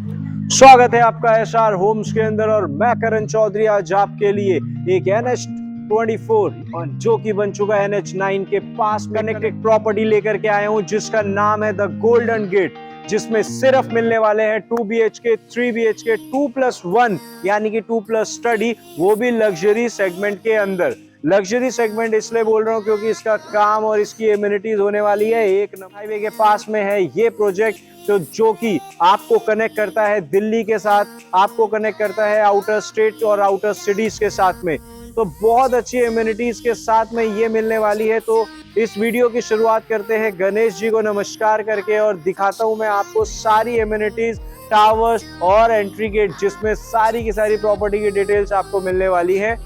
स्वागत है आपका एसआर होम्स के अंदर और मैं करण चौधरी आज आपके लिए एक NH24 और जो कि बन चुका है NH9 के पास कनेक्टेड प्रॉपर्टी लेकर के आया हूं जिसका नाम है द गोल्डन गेट, जिसमें सिर्फ मिलने वाले हैं 2 BHK 3 BHK 2+1 यानी कि 2+ स्टडी, वो भी लग्जरी सेगमेंट के अंदर। लग्जरी सेगमेंट इसलिए बोल रहा हूँ क्योंकि इसका काम और इसकी एमिनिटीज होने वाली है एक हाईवे के पास में है ये प्रोजेक्ट, तो जो कि आपको कनेक्ट करता है दिल्ली के साथ, आपको कनेक्ट करता है आउटर स्टेट और आउटर सिटीज के साथ में। तो बहुत अच्छी एमिनिटीज के साथ में ये मिलने वाली है। तो इस वीडियो की शुरुआत करते हैं गणेश जी को नमस्कार करके और दिखाता हूं मैं आपको सारी एमिनिटीज, टावर्स और एंट्री गेट, जिसमें सारी की सारी प्रॉपर्टी की डिटेल्स आपको मिलने वाली है।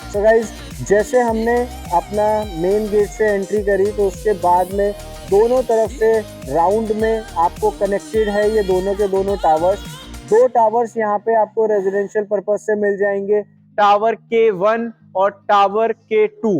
तो गाइज, जैसे हमने अपना मेन गेट से एंट्री करी तो उसके बाद में दोनों तरफ से राउंड में आपको कनेक्टेड है ये दोनों के दोनों टावर्स। दो टावर्स यहाँ पे आपको रेजिडेंशियल पर्पज से मिल जाएंगे, टावर K1 और टावर K2।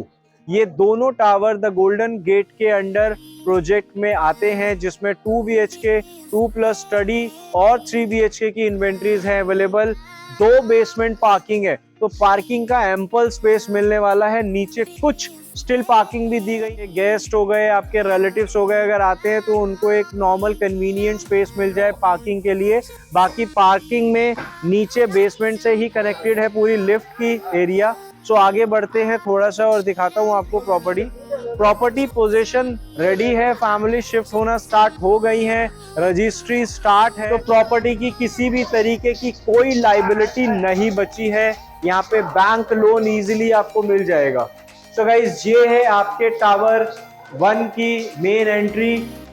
ये दोनों टावर द गोल्डन गेट के अंडर प्रोजेक्ट में आते हैं, जिसमें 2 BHK 2+ स्टडी और 3 BHK की इन्वेंट्रीज हैं अवेलेबल। 2 बेसमेंट पार्किंग है, तो पार्किंग का एम्पल स्पेस मिलने वाला है। नीचे कुछ स्टिल पार्किंग भी दी गई है। गेस्ट हो गए, आपके रिलेटिव्स हो गए, अगर आते हैं तो उनको एक नॉर्मल कन्वीनियंट स्पेस मिल जाए पार्किंग के लिए। बाकी पार्किंग में नीचे बेसमेंट से ही कनेक्टेड है पूरी लिफ्ट की एरिया। सो आगे बढ़ते हैं थोड़ा सा और दिखाता हूँ आपको प्रॉपर्टी पोजीशन रेडी है, फैमिली शिफ्ट होना स्टार्ट हो गई है, रजिस्ट्री स्टार्ट है। तो प्रॉपर्टी की किसी भी तरीके की कोई लाइबिलिटी नहीं बची है। यहाँ पे बैंक लोन इजीली आपको मिल जाएगा। तो गाइस, ये है आपके टावर 1 की मेन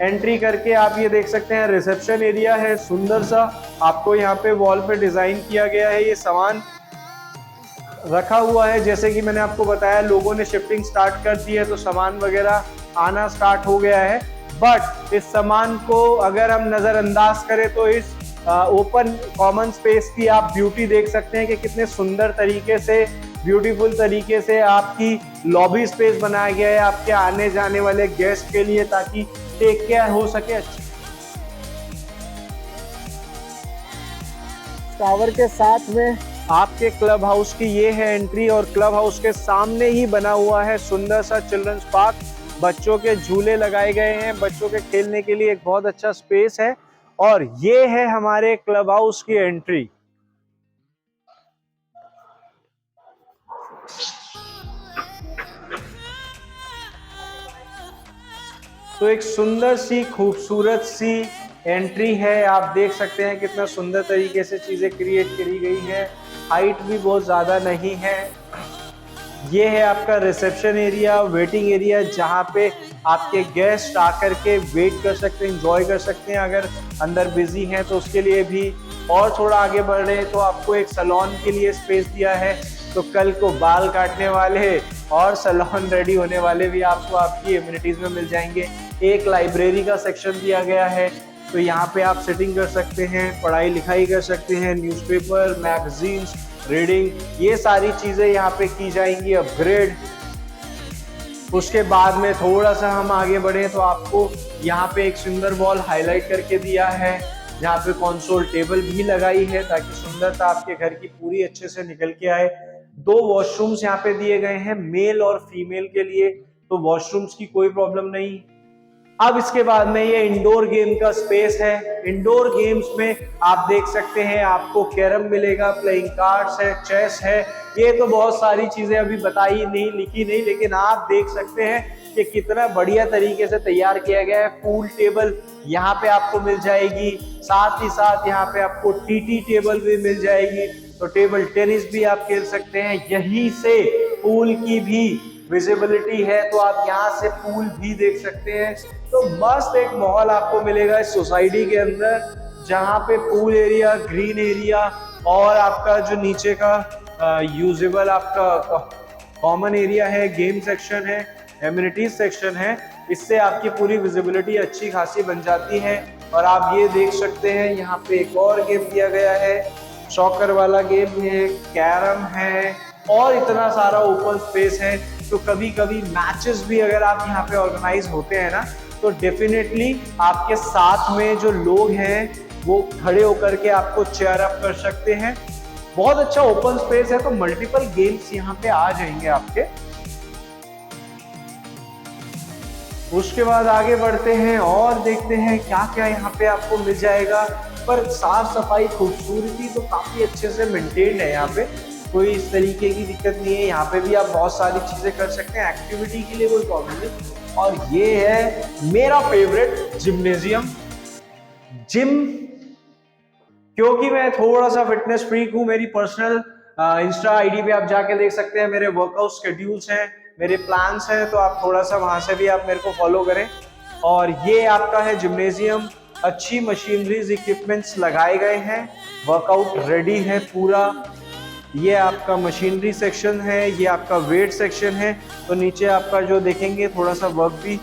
एंट्री करके आप ये देख सकते हैं रिसेप्शन एरिया है सुंदर सा। आपको यहाँ पे वॉल पे डिजाइन किया गया है, ये सामान रखा हुआ है। जैसे कि मैंने आपको बताया लोगों ने शिफ्टिंग स्टार्ट कर दी है तो सामान वगैरह आना स्टार्ट हो गया है। बट इस सामान को अगर हम नजरअंदाज करें तो इस ओपन कॉमन स्पेस की आप ब्यूटी देख सकते हैं कि कितने सुंदर तरीके से, ब्यूटीफुल तरीके से आपकी लॉबी स्पेस बनाया गया है आपके आने जाने वाले गेस्ट के लिए, ताकि टेक केयर हो सके। टावर के साथ में आपके क्लब हाउस की ये है एंट्री और क्लब हाउस के सामने ही बना हुआ है सुंदर सा चिल्ड्रंस पार्क। बच्चों के झूले लगाए गए हैं, बच्चों के खेलने के लिए एक बहुत अच्छा स्पेस है। और ये है हमारे क्लब हाउस की एंट्री। तो एक सुंदर सी खूबसूरत सी एंट्री है, आप देख सकते हैं कितना सुंदर तरीके से चीजें क्रिएट करी गई है। हाइट भी बहुत ज्यादा नहीं है। ये है आपका रिसेप्शन एरिया, वेटिंग एरिया, जहाँ पे आपके गेस्ट आकर के वेट कर सकते हैं, एंजॉय कर सकते हैं। अगर अंदर बिजी हैं तो उसके लिए भी। और थोड़ा आगे बढ़ रहे हैं तो आपको एक सैलून के लिए स्पेस दिया है, तो कल को बाल काटने वाले और सैलून रेडी होने वाले भी आपको आपकी एमिनिटीज में मिल जाएंगे। एक लाइब्रेरी का सेक्शन दिया गया है, तो यहाँ पे आप सिटिंग कर सकते हैं, पढ़ाई लिखाई कर सकते हैं, न्यूज़पेपर, मैगजीन्स, रीडिंग, ये सारी चीजें यहाँ पे की जाएंगी अपग्रेड। उसके बाद में थोड़ा सा हम आगे बढ़े तो आपको यहाँ पे एक सुंदर वॉल हाईलाइट करके दिया है, जहाँ पे कंसोल टेबल भी लगाई है ताकि सुंदरता आपके घर की पूरी अच्छे से निकल के आए। 2 वॉशरूम्स यहाँ पे दिए गए हैं मेल और फीमेल के लिए, तो वॉशरूम्स की कोई प्रॉब्लम नहीं। अब इसके बाद में ये इंडोर गेम का स्पेस है। इंडोर गेम्स में आप देख सकते हैं आपको कैरम मिलेगा, प्लेइंग कार्ड्स है, चेस है, ये तो बहुत सारी चीजें अभी बताई नहीं, लिखी नहीं, लेकिन आप देख सकते हैं कि कितना बढ़िया तरीके से तैयार किया गया है। पूल टेबल यहाँ पे आपको मिल जाएगी, साथ ही साथ यहाँ पे आपको टीटी टेबल भी मिल जाएगी, तो टेबल टेनिस भी आप खेल सकते हैं। यहीं से पूल की भी विजिबिलिटी है, तो आप यहाँ से पूल भी देख सकते हैं। तो मस्त एक माहौल आपको मिलेगा इस सोसाइटी के अंदर, जहाँ पे पूल एरिया, ग्रीन एरिया और आपका जो नीचे का यूजेबल आपका कॉमन एरिया है, गेम सेक्शन है, एमिनिटीज सेक्शन है, इससे आपकी पूरी विजिबिलिटी अच्छी खासी बन जाती है। और आप ये देख सकते हैं यहाँ पे एक और गेम दिया गया है, सॉकर वाला गेम है, कैरम है और इतना सारा ओपन स्पेस है। तो कभी कभी मैचेस भी अगर आप यहाँ पे ऑर्गेनाइज होते हैं ना, तो डेफिनेटली आपके साथ में जो लोग हैं वो खड़े होकर के आपको चेयर अप कर सकते हैं। बहुत अच्छा ओपन स्पेस है, तो मल्टीपल गेम्स यहाँ पे आ जाएंगे आपके। उसके बाद आगे बढ़ते हैं और देखते हैं क्या क्या यहाँ पे आपको मिल जाएगा। पर साफ सफाई, खूबसूरती तो काफी अच्छे से मेंटेन्ड है यहाँ पे, कोई इस तरीके की दिक्कत नहीं है। यहाँ पे भी आप बहुत सारी चीजें कर सकते हैं, एक्टिविटी के लिए कोई प्रॉब्लम नहीं। और ये है मेरा फेवरेट जिम्नेजियम, जिम, क्योंकि मैं थोड़ा सा फिटनेस फ्रीक हूँ। मेरी पर्सनल इंस्टा आईडी पे आप जाके देख सकते हैं, मेरे वर्कआउट शेड्यूल्स हैं, मेरे प्लान्स हैं, तो आप थोड़ा सा वहां से भी आप मेरे को फॉलो करें। और ये आपका है जिम्नेजियम, अच्छी मशीनरीज, इक्विपमेंट्स लगाए गए हैं, वर्कआउट रेडी है पूरा। ये आपका मशीनरी सेक्शन है, ये आपका वेट सेक्शन है। तो नीचे आपका जो देखेंगे थोड़ा सा वर्क भी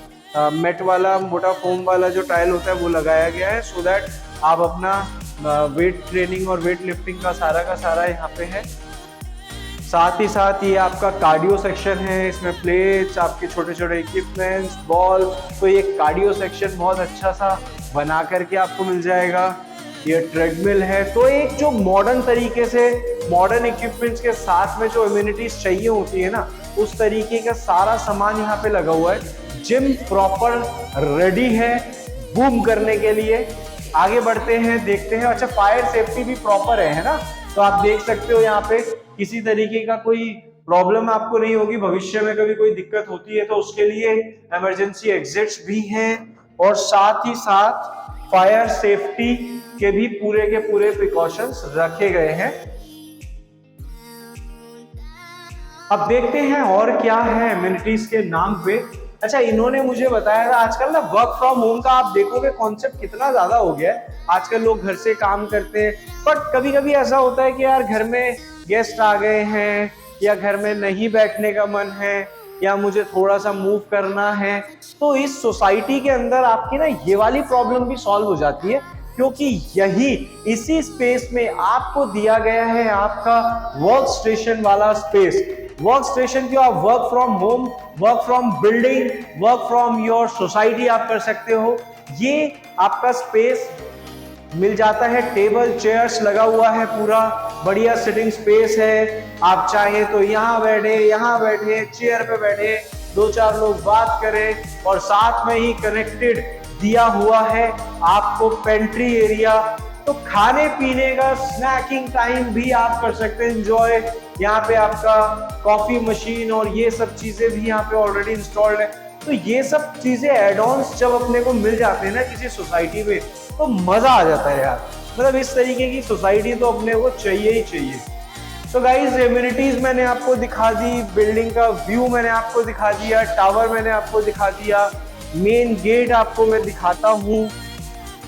मेट वाला, मोटा फोम वाला जो टाइल होता है वो लगाया गया है, सो दैट आप अपना वेट ट्रेनिंग और वेट लिफ्टिंग का सारा यहाँ पे है। साथ ही साथ ये आपका कार्डियो सेक्शन है, इसमें प्लेट्स, आपके छोटे छोटे इक्विपमेंट्स, बॉल, तो ये कार्डियो सेक्शन बहुत अच्छा सा बना करके आपको मिल जाएगा। ये ट्रेडमिल है, तो एक जो मॉडर्न तरीके से मॉडर्न इक्विपमेंट्स के साथ में जो इम्यूनिटीज चाहिए होती है ना, उस तरीके का सारा सामान यहाँ पे लगा हुआ है। जिम प्रॉपर रेडी है बूम करने के लिए। आगे बढ़ते हैं, देखते हैं। अच्छा, फायर सेफ्टी भी प्रॉपर है ना, तो आप देख सकते हो यहाँ पे किसी तरीके का कोई प्रॉब्लम आपको नहीं होगी। भविष्य में कभी कोई दिक्कत होती है तो उसके लिए इमरजेंसी एग्जिट्स भी हैं, और साथ ही साथ फायर सेफ्टी के भी पूरे प्रिकॉशंस रखे गए हैं। अब देखते हैं और क्या है एमिनिटीज के नाम पे। अच्छा, इन्होंने मुझे बताया था आजकल ना वर्क फ्रॉम होम का आप देखोगे कॉन्सेप्ट कितना ज्यादा हो गया है। आजकल लोग घर से काम करते हैं, बट कभी कभी ऐसा होता है कि यार घर में गेस्ट आ गए हैं, या घर में नहीं बैठने का मन है, या मुझे थोड़ा सा मूव करना है, तो इस सोसाइटी के अंदर आपकी ना ये वाली प्रॉब्लम भी सॉल्व हो जाती है, क्योंकि यही इसी स्पेस में आपको दिया गया है आपका वर्क स्टेशन वाला स्पेस। वर्क स्टेशन क्यों, आप work from home, work from building, work from your society आप कर सकते हो। ये आपका स्पेस मिल जाता है, टेबल चेयर्स लगा हुआ है, पूरा बढ़िया सिटिंग स्पेस है। आप चाहे तो यहाँ बैठे, चेयर पे बैठे, 2-4 लोग बात करें, और साथ में ही कनेक्टेड दिया हुआ है आपको पेंट्री एरिया। तो खाने पीने का स्नैकिंग टाइम भी आप कर सकते हैं एंजॉय। यहाँ पे आपका कॉफी मशीन और ये सब चीजें भी यहाँ पे ऑलरेडी इंस्टॉल्ड है। तो ये सब चीजें एड ऑन्स जब अपने को मिल जाते हैं ना किसी सोसाइटी में, तो मजा आ जाता है यार। मतलब इस तरीके की सोसाइटी तो अपने को चाहिए ही चाहिए। तो गाइस, एमिनिटीज मैंने आपको दिखा दी, बिल्डिंग का व्यू मैंने आपको दिखा दिया, टावर मैंने आपको दिखा दिया, मेन गेट आपको मैं दिखाता हूँ,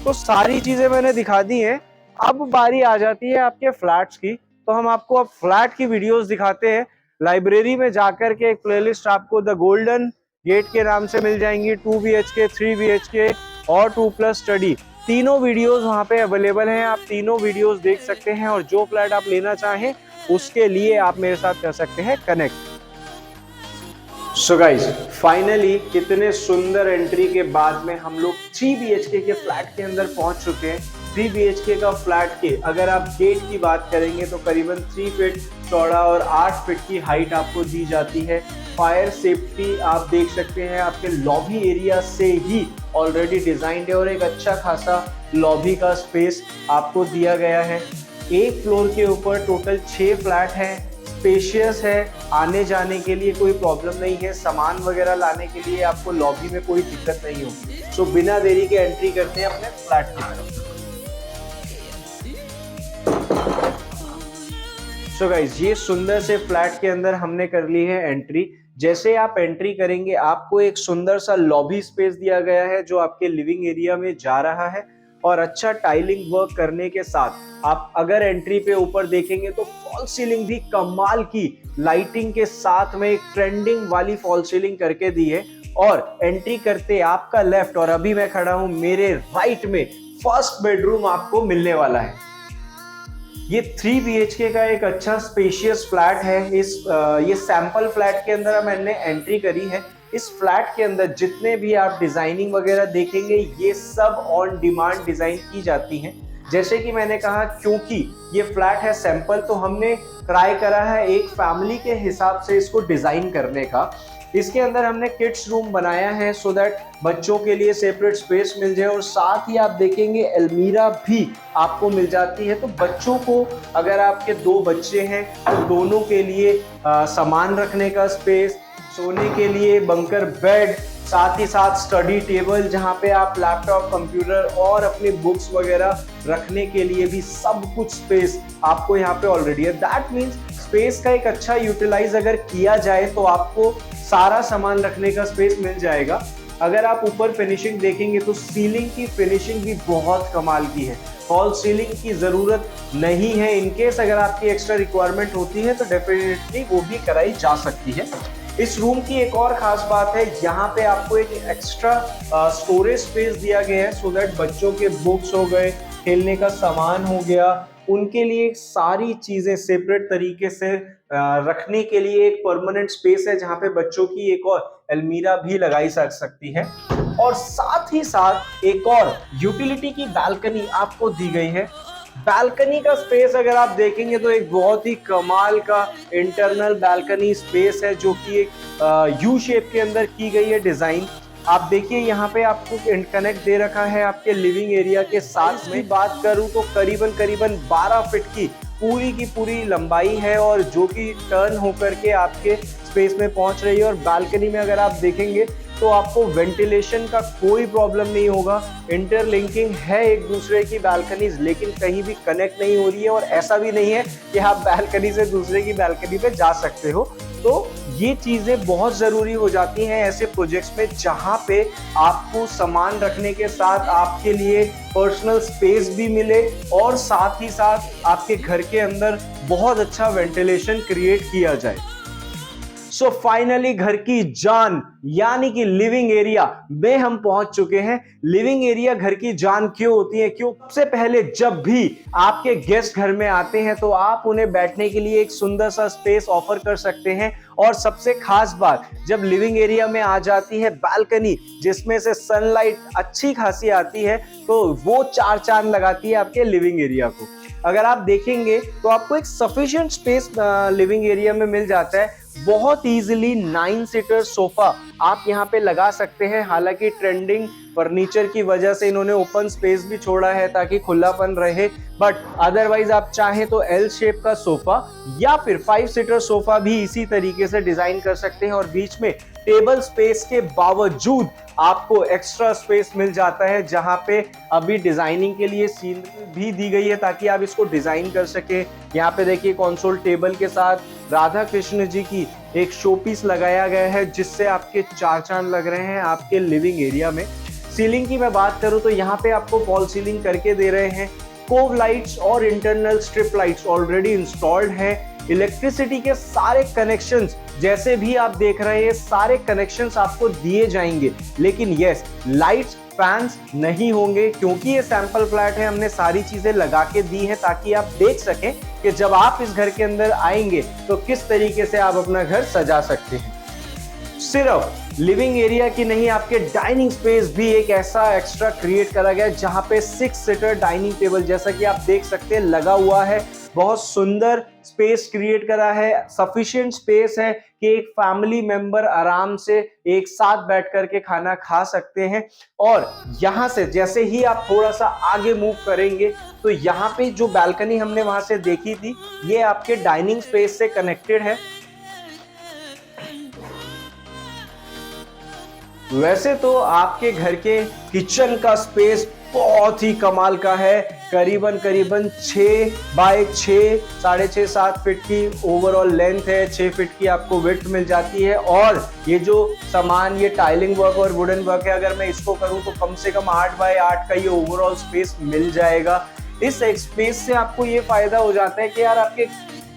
तो सारी चीजें मैंने दिखा दी हैं। अब बारी आ जाती है आपके फ्लैट्स की, तो हम आपको अब फ्लैट की वीडियोस दिखाते हैं। लाइब्रेरी में जाकर के एक प्लेलिस्ट आपको द गोल्डन गेट के नाम से मिल जाएंगी। 2 BHK, 3 BHK और 2+ स्टडी, तीनों वीडियोस वहां पे अवेलेबल हैं। आप तीनों वीडियोस देख सकते हैं, और जो फ्लैट आप लेना चाहें उसके लिए आप मेरे साथ कर सकते हैं कनेक्ट। सो गाइस, फाइनली कितने सुंदर एंट्री के बाद में हम लोग 3 BHK के फ्लैट के अंदर पहुंच चुके हैं। 3 BHK का फ्लैट के अगर आप गेट की बात करेंगे तो करीबन 3 फीट चौड़ा और 8 फीट की हाइट आपको दी जाती है। फायर सेफ्टी आप देख सकते हैं आपके लॉबी एरिया से ही ऑलरेडी डिजाइंड है और एक अच्छा खासा लॉबी का स्पेस आपको दिया गया है। एक फ्लोर के ऊपर टोटल 6 फ्लैट हैं, स्पेशियस है, आने जाने के लिए कोई प्रॉब्लम नहीं है, सामान वगैरह लाने के लिए आपको लॉबी में कोई दिक्कत नहीं होगी। सो बिना देरी के एंट्री करते हैं अपने फ्लैट की तरफ। सो गाइज, ये सुंदर से फ्लैट के अंदर हमने कर ली है एंट्री। जैसे आप एंट्री करेंगे आपको एक सुंदर सा लॉबी स्पेस दिया गया है जो आपके लिविंग एरिया में जा रहा है और अच्छा टाइलिंग वर्क करने के साथ आप अगर एंट्री पे ऊपर देखेंगे तो फॉल सीलिंग भी कमाल की लाइटिंग के साथ में एक ट्रेंडिंग वाली फॉल सीलिंग करके दी है। और एंट्री करते आपका लेफ्ट और अभी मैं खड़ा हूं मेरे राइट में फर्स्ट बेडरूम आपको मिलने वाला है। ये 3 BHK का एक अच्छा स्पेशियस फ्लैट है। ये सैंपल फ्लैट के अंदर मैंने एंट्री करी है। इस फ्लैट के अंदर जितने भी आप डिजाइनिंग वगैरह देखेंगे ये सब ऑन डिमांड डिजाइन की जाती हैं। जैसे कि मैंने कहा क्योंकि ये फ्लैट है सैंपल तो हमने ट्राई करा है एक फैमिली के हिसाब से इसको डिजाइन करने का। इसके अंदर हमने किड्स रूम बनाया है सो दैट बच्चों के लिए सेपरेट स्पेस मिल जाए और साथ ही आप देखेंगे अलमीरा भी आपको मिल जाती है। तो बच्चों को अगर आपके 2 बच्चे हैं तो दोनों के लिए सामान रखने का स्पेस, सोने के लिए बंकर बेड, साथ ही साथ स्टडी टेबल जहाँ पे आप लैपटॉप, कंप्यूटर और अपनी बुक्स वगैरह रखने के लिए भी सब कुछ स्पेस आपको यहाँ पे ऑलरेडी है। दैट मीन्स स्पेस का एक अच्छा यूटिलाइज अगर किया जाए तो आपको सारा सामान रखने का स्पेस मिल जाएगा। अगर आप ऊपर फिनिशिंग देखेंगे तो सीलिंग की फिनिशिंग भी बहुत कमाल की है। फॉल सीलिंग की जरूरत नहीं है, इनकेस अगर आपकी एक्स्ट्रा रिक्वायरमेंट होती है तो डेफिनेटली वो भी कराई जा सकती है। इस रूम की एक और खास बात है, यहाँ पे आपको एक एक्स्ट्रा स्टोरेज स्पेस दिया गया है सो दैट बच्चों के बुक्स हो गए, खेलने का सामान हो गया, उनके लिए सारी चीजें सेपरेट तरीके से रखने के लिए एक परमानेंट स्पेस है जहाँ पे बच्चों की एक और अलमीरा भी लगाई जा सकती है। और साथ ही साथ एक और यूटिलिटी की बालकनी आपको दी गई है। बालकनी का स्पेस अगर आप देखेंगे तो एक बहुत ही कमाल का इंटरनल बालकनी स्पेस है जो कि एक यू शेप के अंदर की गई है डिजाइन। आप देखिए यहाँ पे आपको इंटरकनेक्ट दे रखा है आपके लिविंग एरिया के साथ में। बात करूं तो करीबन 12 फीट की पूरी लंबाई है और जो कि टर्न होकर के आपके स्पेस में पहुंच रही है। और बालकनी में अगर आप देखेंगे तो आपको वेंटिलेशन का कोई प्रॉब्लम नहीं होगा। इंटरलिंकिंग है एक दूसरे की बालकनीज, लेकिन कहीं भी कनेक्ट नहीं हो रही है और ऐसा भी नहीं है कि आप बालकनी से दूसरे की बालकनी पे जा सकते हो। तो ये चीजें बहुत जरूरी हो जाती हैं ऐसे प्रोजेक्ट्स में जहां पे आपको सामान रखने के साथ आपके लिए पर्सनल स्पेस भी मिले और साथ ही साथ आपके घर के अंदर बहुत अच्छा वेंटिलेशन क्रिएट किया जाए। सो फाइनली घर की जान यानी कि लिविंग एरिया में हम पहुंच चुके हैं। लिविंग एरिया घर की जान क्यों होती है? क्यों? सबसे पहले जब भी आपके गेस्ट घर में आते हैं तो आप उन्हें बैठने के लिए एक सुंदर सा स्पेस ऑफर कर सकते हैं। और सबसे खास बात, जब लिविंग एरिया में आ जाती है बालकनी जिसमें से सनलाइट अच्छी खासी आती है तो वो 4 चांद लगाती है आपके लिविंग एरिया को। अगर आप देखेंगे तो आपको एक सफिशिएंट स्पेस लिविंग एरिया में मिल जाता है। बहुत इजीली 9 सीटर सोफा आप यहाँ पे लगा सकते हैं। हालांकि ट्रेंडिंग फर्नीचर की वजह से इन्होंने ओपन स्पेस भी छोड़ा है ताकि खुलापन रहे, बट अदरवाइज आप चाहें तो एल शेप का सोफा या फिर 5 सीटर सोफा भी इसी तरीके से डिजाइन कर सकते हैं। और बीच में टेबल स्पेस के बावजूद आपको एक्स्ट्रा स्पेस मिल जाता है जहां पे अभी डिजाइनिंग के लिए सीनरी भी दी गई है ताकि आप इसको डिजाइन कर सके। यहाँ पे देखिए कंसोल टेबल के साथ राधा कृष्ण जी की एक शो पीस लगाया गया है जिससे आपके 4 चांद लग रहे हैं आपके लिविंग एरिया में। सीलिंग की मैं बात करूं तो यहाँ पे आपको फॉल सीलिंग करके दे रहे हैं। कोव लाइट्स और internal strip lights already installed है। इलेक्ट्रिसिटी के सारे कनेक्शंस जैसे भी आप देख रहे हैं सारे कनेक्शंस आपको दिए जाएंगे, लेकिन यस लाइट्स फैंस नहीं होंगे क्योंकि ये सैंपल फ्लैट है। हमने सारी चीजें लगा के दी है ताकि आप देख सकें कि जब आप इस घर के अंदर आएंगे तो किस तरीके से आप अपना घर सजा सकते हैं। सिर्फ लिविंग एरिया की नहीं, आपके डाइनिंग स्पेस भी एक ऐसा एक्स्ट्रा क्रिएट करा गया है जहां पे 6 सीटर डाइनिंग टेबल जैसा कि आप देख सकते हैं लगा हुआ है। बहुत सुंदर स्पेस क्रिएट करा है, सफिशिएंट स्पेस है कि एक फैमिली मेंबर आराम से एक साथ बैठ करके खाना खा सकते हैं। और यहां से जैसे ही आप थोड़ा सा आगे मूव करेंगे तो यहाँ पे जो बैल्कनी हमने वहां से देखी थी, ये आपके डाइनिंग स्पेस से कनेक्टेड है। वैसे तो आपके घर के किचन का स्पेस बहुत ही कमाल का है, करीबन 6 बाय 6, 6.5-7 फीट की ओवरऑल लेंथ है, 6 फीट की आपको विड्थ मिल जाती है। और ये जो सामान, ये टाइलिंग वर्क और वुडन वर्क है, अगर मैं इसको करूं तो कम से कम 8 बाय 8 का ये ओवरऑल स्पेस मिल जाएगा। इस स्पेस से आपको ये फायदा हो जाता है कि यार आपके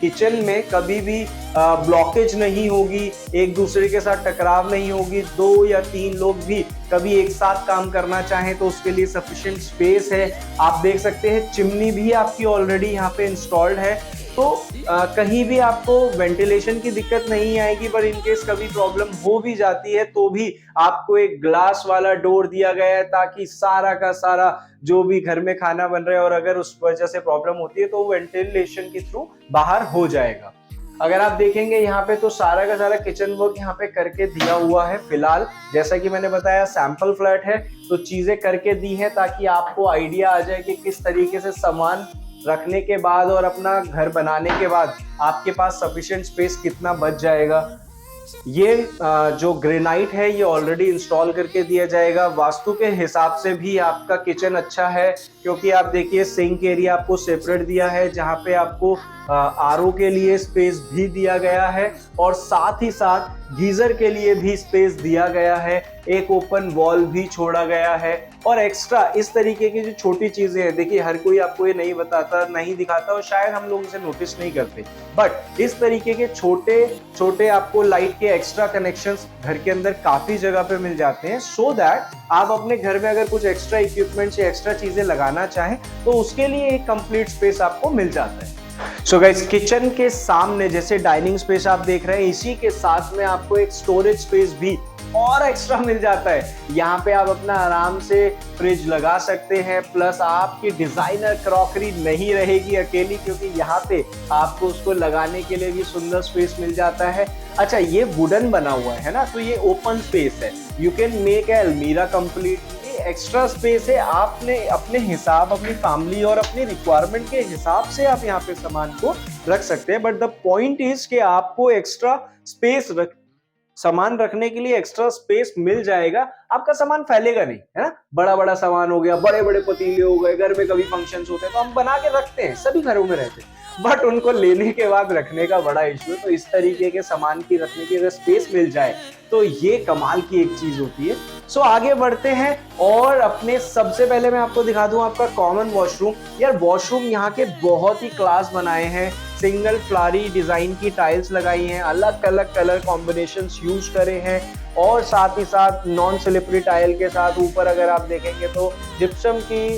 किचन में कभी भी ब्लॉकेज नहीं होगी, एक दूसरे के साथ टकराव नहीं होगी। 2 या 3 लोग भी कभी एक साथ काम करना चाहें तो उसके लिए सफिशिएंट स्पेस है। आप देख सकते हैं चिमनी भी आपकी ऑलरेडी यहाँ पे इंस्टॉल्ड है, तो कहीं भी आपको वेंटिलेशन की दिक्कत नहीं आएगी। पर इनकेस कभी प्रॉब्लम हो भी जाती है तो भी आपको एक ग्लास वाला डोर दिया गया है ताकि सारा का सारा जो भी घर में खाना बन रहा है और अगर उस वजह से प्रॉब्लम होती है तो वेंटिलेशन के थ्रू बाहर हो जाएगा। अगर आप देखेंगे यहाँ पे तो सारा का सारा किचन वर्क यहाँ पे करके दिया हुआ है। फिलहाल जैसा कि मैंने बताया सैंपल फ्लैट है तो चीजें करके दी है ताकि आपको आइडिया आ जाए कि किस तरीके से सामान रखने के बाद और अपना घर बनाने के बाद आपके पास सफिशिएंट स्पेस कितना बच जाएगा। ये जो ग्रेनाइट है ये ऑलरेडी इंस्टॉल करके दिया जाएगा। वास्तु के हिसाब से भी आपका किचन अच्छा है क्योंकि आप देखिए सिंक एरिया आपको सेपरेट दिया है जहाँ पे आपको आरओ के लिए स्पेस भी दिया गया है और साथ ही साथ गीजर के लिए भी स्पेस दिया गया है। एक ओपन वॉल भी छोड़ा गया है और एक्स्ट्रा इस तरीके की जो छोटी चीजें हैं, देखिए हर कोई आपको ये नहीं बताता, नहीं दिखाता और शायद हम लोग इसे नोटिस नहीं करते, बट इस तरीके के छोटे छोटे आपको लाइट के एक्स्ट्रा कनेक्शंस घर के अंदर काफी जगह पे मिल जाते हैं सो दैट आप अपने घर में अगर कुछ एक्स्ट्रा इक्विपमेंट्स या एक्स्ट्रा चीजें लगाना चाहें तो उसके लिए एक कंप्लीट स्पेस आपको मिल जाता है। सो गाइस, किचन के सामने जैसे डाइनिंग स्पेस आप देख रहे हैं, इसी के साथ में आपको एक स्टोरेज स्पेस भी और एक्स्ट्रा मिल जाता है। यहाँ पे आप अपना आराम से फ्रिज लगा सकते हैं, प्लस आपकी डिजाइनर क्रॉकरी नहीं रहेगी अकेली क्योंकि यहाँ पे आपको उसको लगाने के लिए भी सुंदर स्पेस मिल जाता है। अच्छा, ये वुडन बना हुआ है ना, तो ये ओपन स्पेस है, यू कैन मेक ए अलमीरा कंप्लीट। एक्स्ट्रा स्पेस है, आपने अपने हिसाब, अपनी फैमिली और अपनी रिक्वायरमेंट के हिसाब से आप यहाँ पे सामान को रख सकते हैं। बट द पॉइंट इज कि आपको एक्स्ट्रा स्पेस सामान रखने के लिए एक्स्ट्रा स्पेस मिल जाएगा, आपका सामान फैलेगा नहीं, है ना। बड़ा बड़ा सामान हो गया, बड़े बड़े पतीले हो गए, घर में कभी फंक्शंस होते हैं तो हम बना के रखते हैं, सभी घरों में रहते हैं, बट उनको लेने के बाद रखने का बड़ा इशू है। तो इस तरीके के सामान की रखने की अगर स्पेस मिल जाए तो ये कमाल की एक चीज होती है। सो आगे बढ़ते हैं और अपने सबसे पहले मैं आपको दिखा दूं आपका कॉमन वॉशरूम। यार वॉशरूम यहाँ के बहुत ही क्लास बनाए हैं, सिंगल फ्लारी डिजाइन की टाइल्स लगाई हैं, अलग अलग कलर कॉम्बिनेशंस यूज करे हैं और साथ ही साथ नॉन स्लिपरी टाइल के साथ ऊपर अगर आप देखेंगे तो जिप्सम की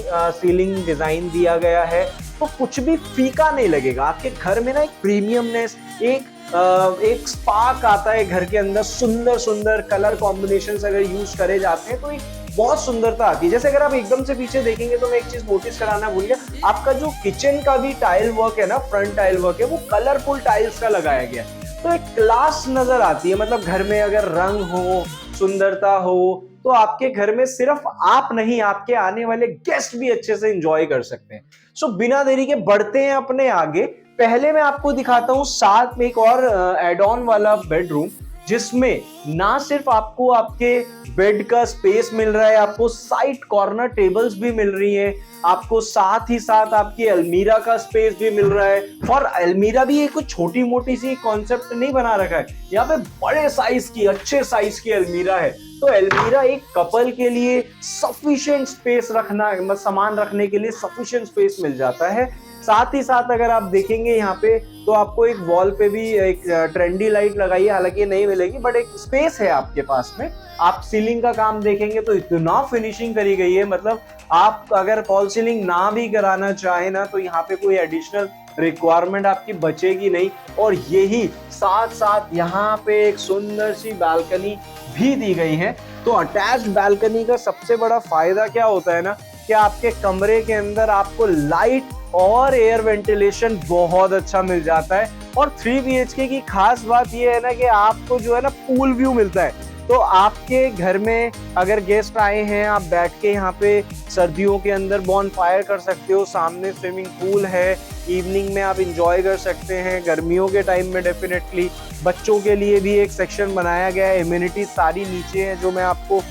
सीलिंग डिजाइन दिया गया है। तो कुछ भी फीका नहीं लगेगा आपके घर में ना, एक प्रीमियमनेस, एक स्पार्क आता है घर के अंदर। सुंदर सुंदर कलर कॉम्बिनेशंस अगर यूज करे जाते हैं तो एक बहुत सुंदरता आती है। जैसे अगर आप एकदम से पीछे देखेंगे तो मैं एक चीज नोटिस कराना भूल गया, आपका जो किचन का भी टाइल वर्क है ना, फ्रंट टाइल वर्क है, वो कलरफुल टाइल्स का लगाया गया है, तो एक क्लास नजर आती है। मतलब घर में अगर रंग हो, सुंदरता हो, तो आपके घर में सिर्फ आप नहीं, आपके आने वाले गेस्ट भी अच्छे से एंजॉय कर सकते हैं। सो बिना देरी के बढ़ते हैं अपने आगे। पहले मैं आपको दिखाता हूं साथ में एक और एड ऑन वाला बेडरूम, जिसमें ना सिर्फ आपको आपके बेड का स्पेस मिल रहा है, आपको साइड कॉर्नर टेबल्स भी मिल रही है, आपको साथ ही साथ आपकी अलमीरा का स्पेस भी मिल रहा है। और अलमीरा भी एक कुछ छोटी मोटी सी कॉन्सेप्ट नहीं बना रखा है, यहाँ पे बड़े साइज की, अच्छे साइज की अलमीरा है। तो अलमीरा एक कपल के लिए सफिशिएंट स्पेस रखना, मतलब सामान रखने के लिए सफिशिएंट स्पेस मिल जाता है। साथ ही साथ अगर आप देखेंगे यहाँ पे तो आपको एक वॉल पे भी एक ट्रेंडी लाइट लगाई है, हालांकि नहीं मिलेगी बट एक स्पेस है आपके पास में। आप सीलिंग का काम देखेंगे तो इतना फिनिशिंग करी गई है, मतलब आप अगर फॉल सीलिंग ना भी कराना चाहे ना तो यहाँ पे कोई एडिशनल रिक्वायरमेंट आपकी बचेगी नहीं। और यही साथ साथ यहाँ पे एक सुंदर सी बालकनी भी दी गई है। तो अटैच्ड बालकनी का सबसे बड़ा फायदा क्या होता है ना कि आपके कमरे के अंदर आपको लाइट और एयर वेंटिलेशन बहुत अच्छा मिल जाता है। और 3 BHK की खास बात यह है ना कि आपको जो है ना पूल व्यू मिलता है। तो आपके घर में अगर गेस्ट आए हैं, आप बैठ के यहाँ पे सर्दियों के अंदर बॉनफायर कर सकते हो, सामने स्विमिंग पूल है, इवनिंग में आप इंजॉय कर सकते हैं। गर्मियों के टाइम में डेफिनेटली बच्चों के लिए भी एक सेक्शन बनाया गया है, एमिनिटीज सारी नीचे है जो मैं आपको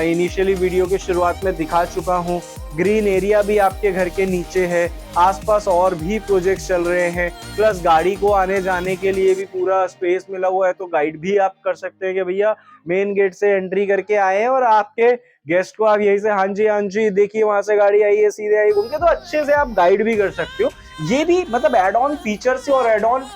इनिशियली वीडियो के शुरुआत में दिखा चुका हूँ। ग्रीन एरिया भी आपके घर के नीचे है, आसपास और भी प्रोजेक्ट्स चल रहे हैं, प्लस गाड़ी को आने जाने के लिए भी पूरा स्पेस मिला हुआ है। तो गाइड भी आप कर सकते हैं कि भैया मेन गेट से एंट्री करके आए हैं और आपके गेस्ट को आप यही से हाँ जी देखिए वहां से गाड़ी आई है, सीधे आई घूम के, तो अच्छे से आप गाइड भी कर सकते हो। ये भी मतलब एड ऑन फीचर से और एड ऑन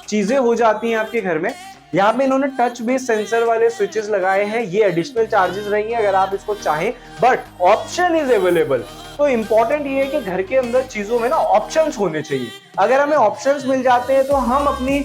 चीजें हो जाती हैं आपके घर में। यहाँ पे इन्होंने टच बेस्ड सेंसर वाले स्विचेस लगाए हैं, ये एडिशनल चार्जेस रहेंगे अगर आप इसको चाहें, बट ऑप्शन इज अवेलेबल। तो इंपॉर्टेंट ये है कि घर के अंदर चीजों में ना ऑप्शंस होने चाहिए। अगर हमें ऑप्शंस मिल जाते हैं तो हम अपनी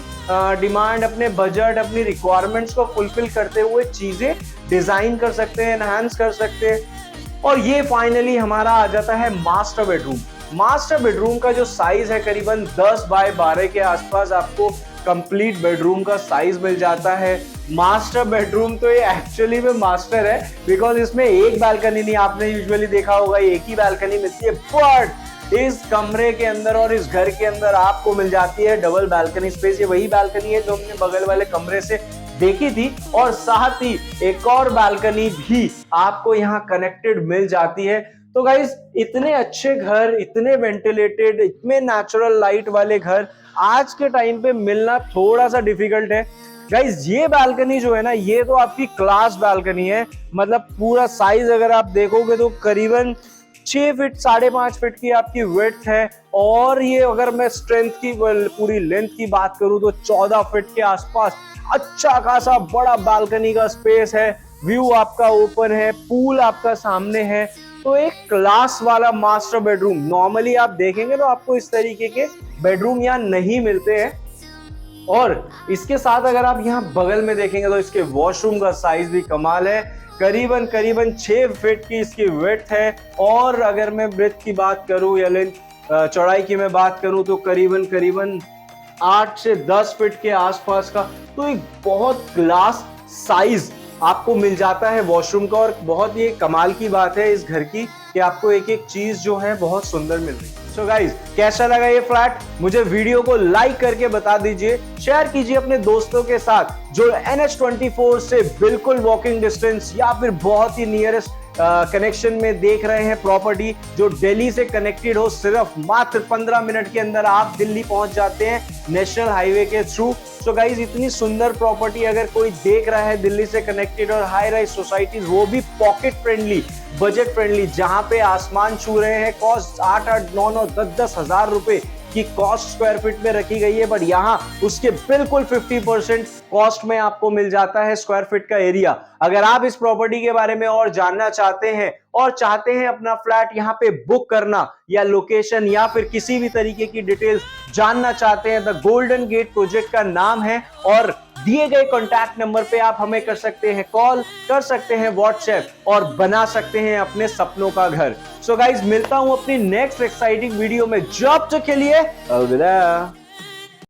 डिमांड, अपने बजट, अपनी रिक्वायरमेंट्स को फुलफिल करते हुए चीजें डिजाइन कर सकते हैं, एनहांस कर सकते हैं। और ये फाइनली हमारा आ जाता है मास्टर बेडरूम। मास्टर बेडरूम का जो साइज है करीबन 10 बाय 12 के आसपास आपको कंप्लीट बेडरूम का साइज मिल जाता है। मास्टर बेडरूम तो ये एक्चुअली में मास्टर है, बिकॉज इसमें एक बालकनी नहीं, आपने यूजुअली देखा होगा एक ही बालकनी मिलती है, बट इस कमरे के अंदर और इस घर के अंदर आपको मिल जाती है डबल बालकनी स्पेस। ये वही बालकनी है जो हमने बगल वाले कमरे से देखी थी, और साथ ही एक और बालकनी भी आपको यहाँ कनेक्टेड मिल जाती है। तो गाइज इतने अच्छे घर, इतने वेंटिलेटेड, इतने नेचुरल लाइट वाले घर आज के टाइम पे मिलना थोड़ा सा डिफिकल्ट है। गाइज ये बालकनी जो है ना, ये तो आपकी क्लास बालकनी है। मतलब पूरा साइज अगर आप देखोगे तो करीबन 6 फीट 5.5 फीट की आपकी विड्थ है, और ये अगर मैं स्ट्रेंथ की पूरी लेंथ की बात करूं तो 14 फीट के आसपास अच्छा खासा बड़ा बालकनी का स्पेस है। व्यू आपका ओपन है, पूल आपका सामने है। तो एक क्लास वाला मास्टर बेडरूम, नॉर्मली आप देखेंगे तो आपको इस तरीके के बेडरूम यहाँ नहीं मिलते हैं। और इसके साथ अगर आप यहाँ बगल में देखेंगे तो इसके वॉशरूम का साइज भी कमाल है, करीबन 6 फीट की इसकी विड्थ है। और अगर मैं ब्रेथ की बात करूं या लेंथ चौड़ाई की मैं बात करूं तो करीबन 8 से 10 फीट के आसपास का। तो एक बहुत क्लास साइज आपको मिल जाता है वॉशरूम का। और बहुत ये कमाल की बात है इस घर की कि आपको एक एक चीज जो है बहुत सुंदर मिल रही है। सो गाइज कैसा लगा ये फ्लैट, मुझे वीडियो को लाइक करके बता दीजिए, शेयर कीजिए अपने दोस्तों के साथ जो NH24 से बिल्कुल वॉकिंग डिस्टेंस या फिर बहुत ही नियरेस्ट कनेक्शन में देख रहे हैं प्रॉपर्टी, जो दिल्ली से कनेक्टेड हो। सिर्फ मात्र 15 मिनट के अंदर आप दिल्ली पहुंच जाते हैं नेशनल हाईवे के थ्रू। सो गाइज इतनी सुंदर प्रॉपर्टी अगर कोई देख रहा है दिल्ली से कनेक्टेड और हाई राइज सोसाइटीज, वो भी पॉकेट फ्रेंडली, बजट फ्रेंडली, जहां पे आसमान छू रहे हैं, कॉस्ट 8-8, 9-9, 10-10 हजार रुपए की कॉस्ट स्क्वायर फीट में रखी गई है, बट यहाँ उसके बिल्कुल 50% कॉस्ट में आपको मिल जाता है स्क्वायर फीट का एरिया। अगर आप इस प्रॉपर्टी के बारे में और जानना चाहते हैं और चाहते हैं अपना फ्लैट यहाँ पे बुक करना या लोकेशन या फिर किसी भी तरीके की डिटेल्स जानना चाहते हैं, द गोल्डन गेट प्रोजेक्ट का नाम है, और दिए गए कॉन्टैक्ट नंबर पे आप हमें कर सकते हैं कॉल, कर सकते हैं व्हाट्सएप और बना सकते हैं अपने सपनों का घर। सो गाइज मिलता हूं अपनी नेक्स्ट एक्साइटिंग वीडियो में, जब तक के लिए अलविदा।